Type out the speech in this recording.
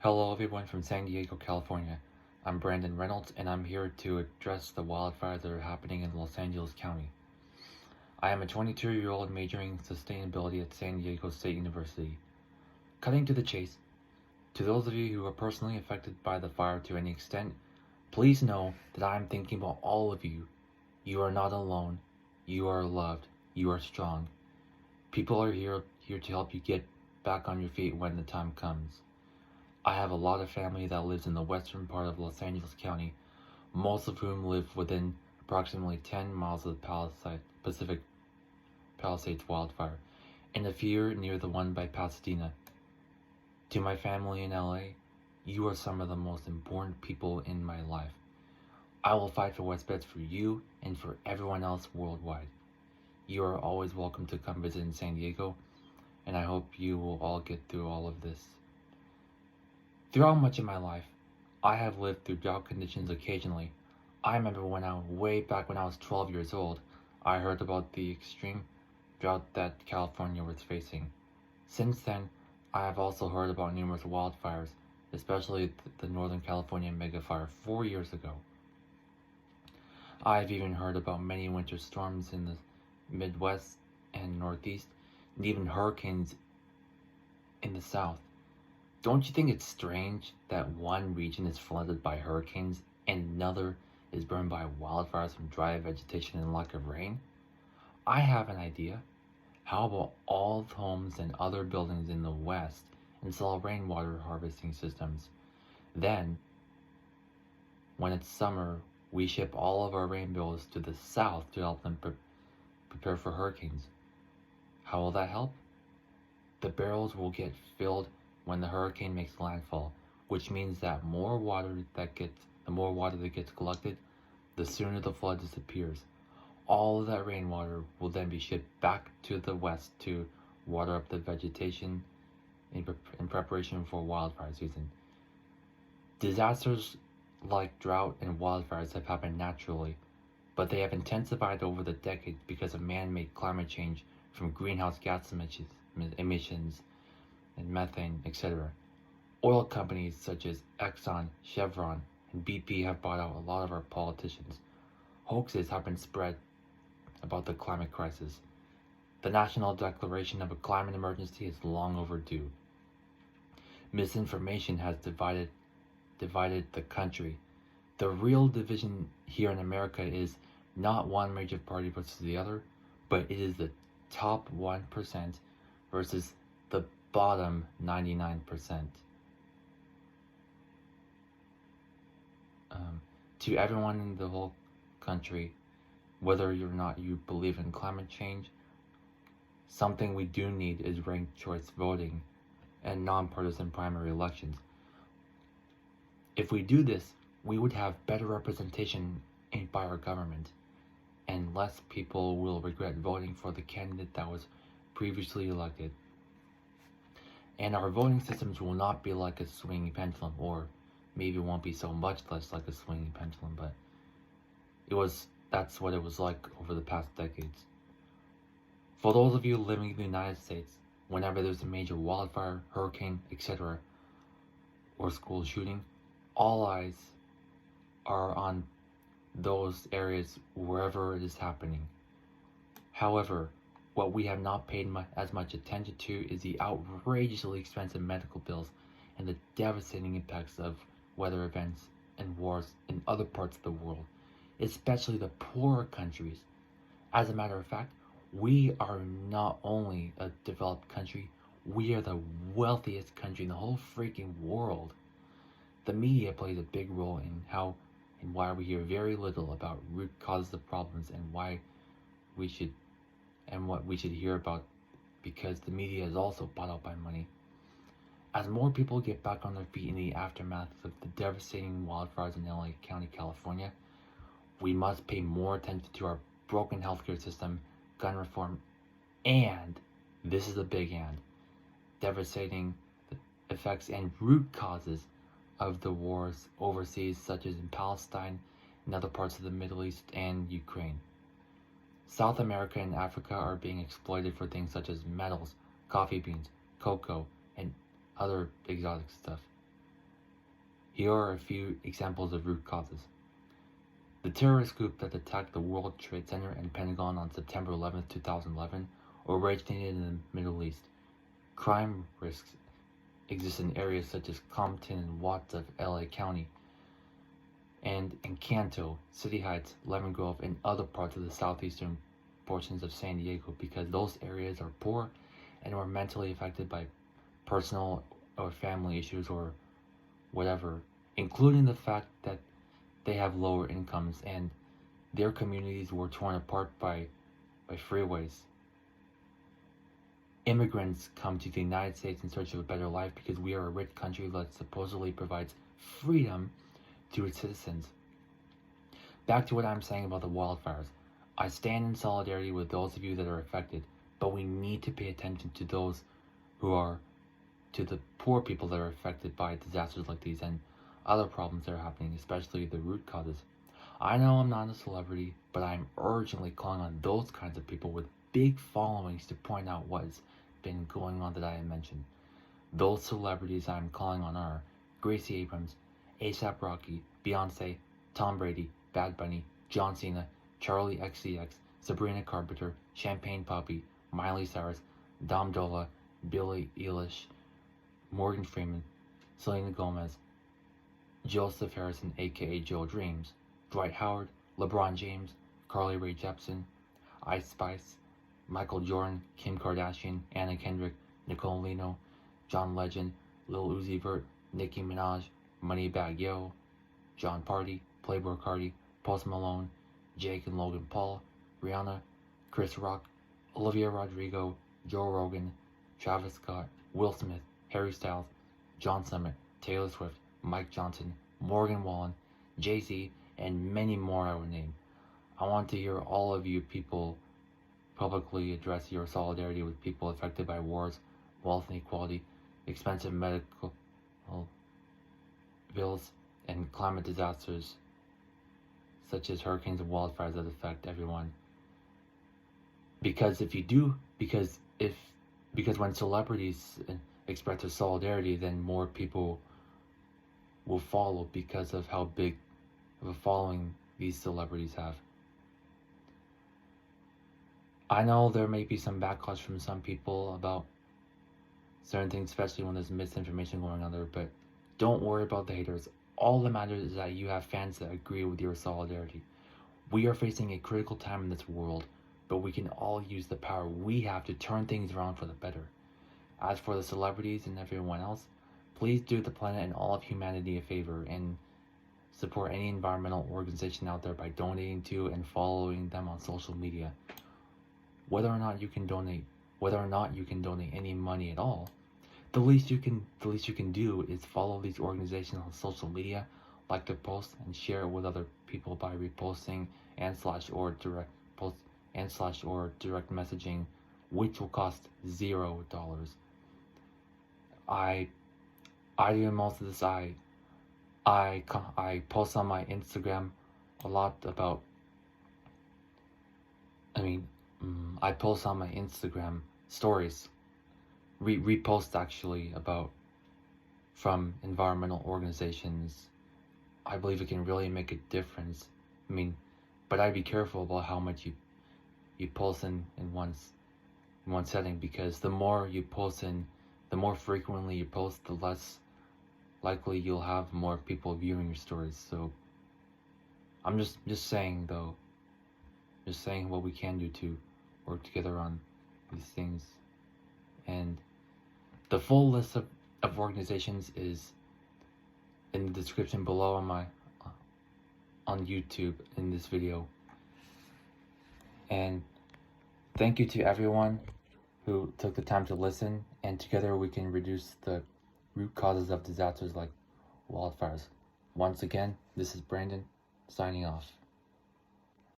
Hello everyone from San Diego, California. I'm Brandon Reynolds and I'm here to address the wildfires that are happening in Los Angeles County. I am a 22-year-old majoring in sustainability at San Diego State University. Cutting to the chase, to those of you who are personally affected by the fire to any extent, please know that I am thinking about all of you. You are not alone. You are loved. You are strong. People are here to help you get back on your feet when the time comes. I have a lot of family that lives in the western part of Los Angeles County, most of whom live within approximately 10 miles of the Pacific Palisades wildfire, and a few near the one by Pasadena. To my family in LA, you are some of the most important people in my life. I will fight for what's best for you and for everyone else worldwide. You are always welcome to come visit in San Diego, and I hope you will all get through all of this. Throughout much of my life, I have lived through drought conditions occasionally. I remember way back when I was 12 years old, I heard about the extreme drought that California was facing. Since then, I have also heard about numerous wildfires, especially the Northern California megafire 4 years ago. I've even heard about many winter storms in the Midwest and Northeast, and even hurricanes in the South. Don't you think it's strange that one region is flooded by hurricanes and another is burned by wildfires from dry vegetation and lack of rain? I have an idea. How about all the homes and other buildings in the West install rainwater harvesting systems? Then, when it's summer, we ship all of our rain bills to the South to help them prepare for hurricanes. How will that help? The barrels will get filled when the hurricane makes landfall, which means that the more water that gets collected, the sooner the flood disappears. All of that rainwater will then be shipped back to the west to water up the vegetation in preparation for wildfire season. Disasters like drought and wildfires have happened naturally, but they have intensified over the decades because of man-made climate change from greenhouse gas emissions and methane, etc. Oil companies such as Exxon, Chevron, and BP have bought out a lot of our politicians. Hoaxes have been spread about the climate crisis. The national declaration of a climate emergency is long overdue. Misinformation has divided the country. The real division here in America is not one major party versus the other, but it is the top 1% versus the bottom 99%. To everyone in the whole country, whether or not you believe in climate change, something we do need is ranked choice voting and nonpartisan primary elections. If we do this, we would have better representation by our government, and less people will regret voting for the candidate that was previously elected. And our voting systems will not be like a swinging pendulum, or maybe it won't be so much less like a swinging pendulum, but that's what it was like over the past decades. For those of you living in the United States, whenever there's a major wildfire, hurricane, etc., or school shooting, all eyes are on those areas wherever it is happening. However, what we have not paid as much attention to is the outrageously expensive medical bills and the devastating impacts of weather events and wars in other parts of the world, especially the poorer countries. As a matter of fact, we are not only a developed country, we are the wealthiest country in the whole freaking world. The media plays a big role in how and why we hear very little about root causes of problems and what we should hear about, because the media is also bought out by money. As more people get back on their feet in the aftermath of the devastating wildfires in LA County, California, we must pay more attention to our broken healthcare system, gun reform, and, this is a big and, devastating effects and root causes of the wars overseas, such as in Palestine and other parts of the Middle East and Ukraine. South America and Africa are being exploited for things such as metals, coffee beans, cocoa, and other exotic stuff. Here are a few examples of root causes. The terrorist group that attacked the World Trade Center and Pentagon on September 11, 2011, originated in the Middle East. Crime risks exist in areas such as Compton and Watts of LA County, and Encanto, City Heights, Lemon Grove, and other parts of the southeastern portions of San Diego, because those areas are poor and were mentally affected by personal or family issues or whatever, including the fact that they have lower incomes and their communities were torn apart by freeways. Immigrants come to the United States in search of a better life because we are a rich country that supposedly provides freedom to its citizens. Back to what I'm saying about the wildfires. I stand in solidarity with those of you that are affected, but we need to pay attention to the poor people that are affected by disasters like these and other problems that are happening, especially the root causes. I know I'm not a celebrity, but I'm urgently calling on those kinds of people with big followings to point out what's been going on that I have mentioned. Those celebrities I'm calling on are Gracie Abrams, A$AP Rocky, Beyonce, Tom Brady, Bad Bunny, John Cena, Charlie XCX, Sabrina Carpenter, Champagne Poppy, Miley Cyrus, Dom Dola, Billie Eilish, Morgan Freeman, Selena Gomez, Joseph Harrison aka Joe Dreams, Dwight Howard, LeBron James, Carly Rae Jepsen, Ice Spice, Michael Jordan, Kim Kardashian, Anna Kendrick, Nicole Lino, John Legend, Lil Uzi Vert, Nicki Minaj, Moneybagg Yo, John Party, Playboi Carti, Post Malone, Jake and Logan Paul, Rihanna, Chris Rock, Olivia Rodrigo, Joe Rogan, Travis Scott, Will Smith, Harry Styles, John Summit, Taylor Swift, Mike Johnson, Morgan Wallen, Jay-Z, and many more I would name. I want to hear all of you people publicly address your solidarity with people affected by wars, wealth inequality, expensive medical bills, and climate disasters such as hurricanes and wildfires that affect everyone. Because when celebrities express their solidarity, then more people will follow because of how big of a following these celebrities have. I know there may be some backlash from some people about certain things, especially when there's misinformation going on there, but don't worry about the haters. All that matters is that you have fans that agree with your solidarity. We are facing a critical time in this world, but we can all use the power we have to turn things around for the better. As for the celebrities and everyone else, please do the planet and all of humanity a favor and support any environmental organization out there by donating to and following them on social media. Whether or not you can donate any money at all, the least you can do is follow these organizations on social media, like their posts, and share it with other people by reposting and/or direct messaging, which will cost $0. I do most of this. I post on my Instagram a lot about. I post on my Instagram stories, repost actually about from environmental organizations. I believe it can really make a difference. But I'd be careful about how much you post in one setting, because the more you post in, the more frequently you post, the less likely you'll have more people viewing your stories. So I'm just saying though, just saying what we can do to work together on these things. And the full list of organizations is in the description below on YouTube in this video. And thank you to everyone who took the time to listen, and together we can reduce the root causes of disasters like wildfires. Once again, this is Brandon, signing off.